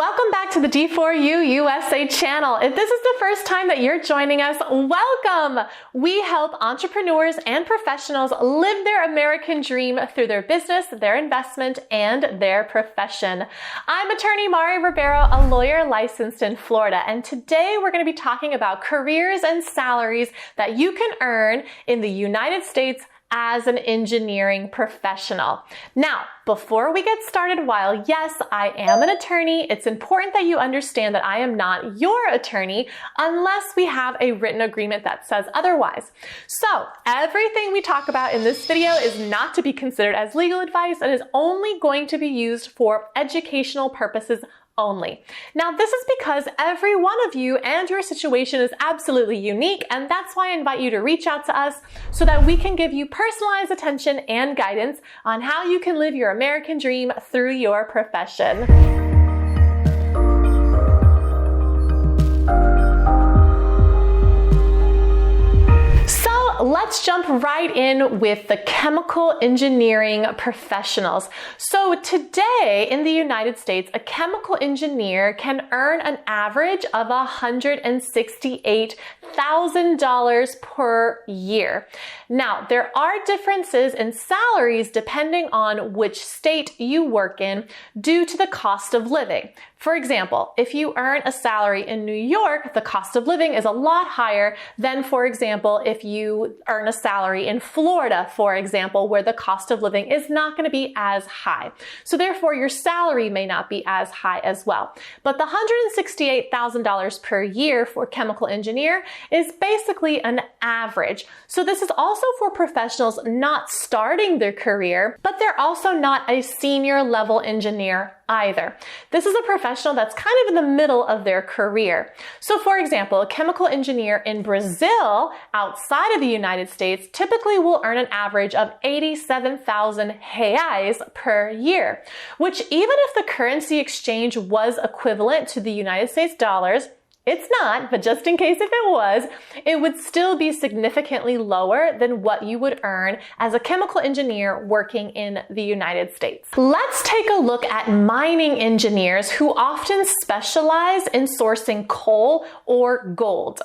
Welcome back to the D4U USA channel. If this is the first time that you're joining us, welcome! We help entrepreneurs and professionals live their American dream through their business, their investment, and their profession. I'm attorney Mari Ribeiro, a lawyer licensed in Florida, and today we're going to be talking about careers and salaries that you can earn in the United States as an engineering professional. Now, before we get started, while yes, I am an attorney, it's important that you understand that I am not your attorney unless we have a written agreement that says otherwise. So, everything we talk about in this video is not to be considered as legal advice and is only going to be used for educational purposes only. Now, this is because every one of you and your situation is absolutely unique, and that's why I invite you to reach out to us so that we can give you personalized attention and guidance on how you can live your American dream through your profession. Let's jump right in with the chemical engineering professionals. So today in the United States, a chemical engineer can earn an average of $168,000 per year. Now, there are differences in salaries depending on which state you work in due to the cost of living. For example, if you earn a salary in New York, the cost of living is a lot higher than, for example, if you earn a salary in Florida, for example, where the cost of living is not going to be as high. So therefore, your salary may not be as high as well. But the $168,000 per year for chemical engineer is basically an average. So this is also for professionals not starting their career, but they're also not a senior level engineer either. This is a professional that's kind of in the middle of their career. So for example, a chemical engineer in Brazil outside of the United States typically will earn an average of 87,000 reais per year, which even if the currency exchange was equivalent to the United States dollars, it's not, but just in case if it was, it would still be significantly lower than what you would earn as a chemical engineer working in the United States. Let's take a look at mining engineers who often specialize in sourcing coal or gold.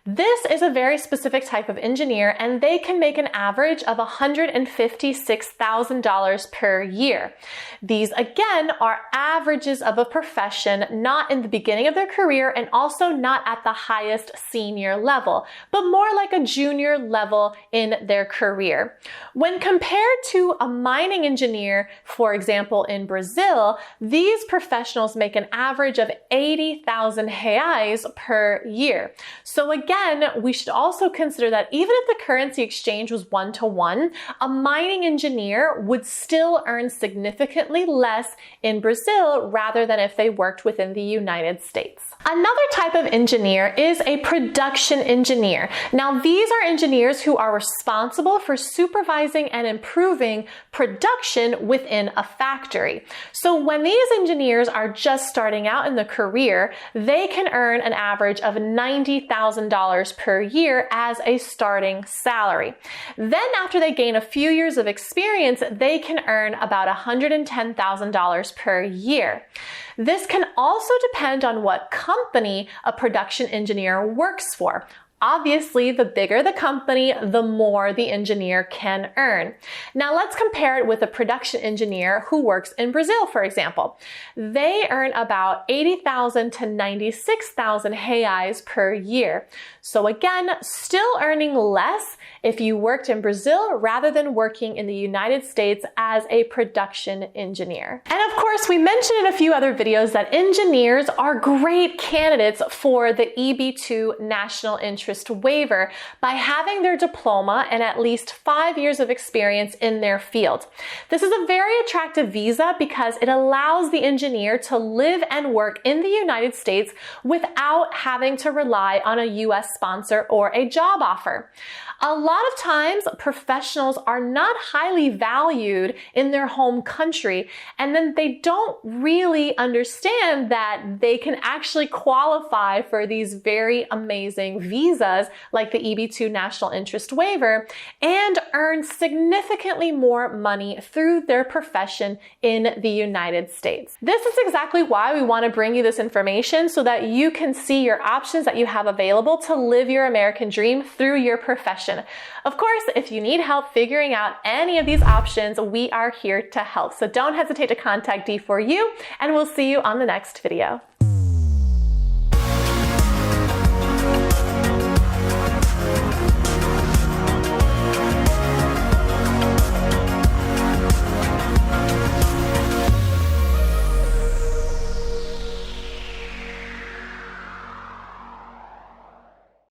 This is a very specific type of engineer, and they can make an average of $156,000 per year. These, again, are averages of a profession, not in the beginning of their career and also not at the highest senior level, but more like a junior level in their career. When compared to a mining engineer, for example, in Brazil, these professionals make an average of 80,000 reais per year. So again, we should also consider that even if the currency exchange was 1-to-1, a mining engineer would still earn significantly less in Brazil rather than if they worked within the United States. Another type of engineer is a production engineer. Now, these are engineers who are responsible for supervising and improving production within a factory. So when these engineers are just starting out in the career, they can earn an average of $90,000 per year as a starting salary. Then after they gain a few years of experience, they can earn about $110,000 per year. This can also depend on what company a production engineer works for. Obviously, the bigger the company, the more the engineer can earn. Now let's compare it with a production engineer who works in Brazil, for example. They earn about 80,000 to 96,000 reais per year. So again, still earning less if you worked in Brazil rather than working in the United States as a production engineer. And of course, we mentioned in a few other videos that engineers are great candidates for the EB-2 National Interest Waiver by having their diploma and at least 5 years of experience in their field. This is a very attractive visa because it allows the engineer to live and work in the United States without having to rely on a U.S. sponsor or a job offer. A lot of times, professionals are not highly valued in their home country, and then they don't really understand that they can actually qualify for these very amazing visas visas like the EB-2 national interest waiver and earn significantly more money through their profession in the United States. This is exactly why we want to bring you this information so that you can see your options that you have available to live your American dream through your profession. Of course, if you need help figuring out any of these options, we are here to help. So don't hesitate to contact D4U, and we'll see you on the next video.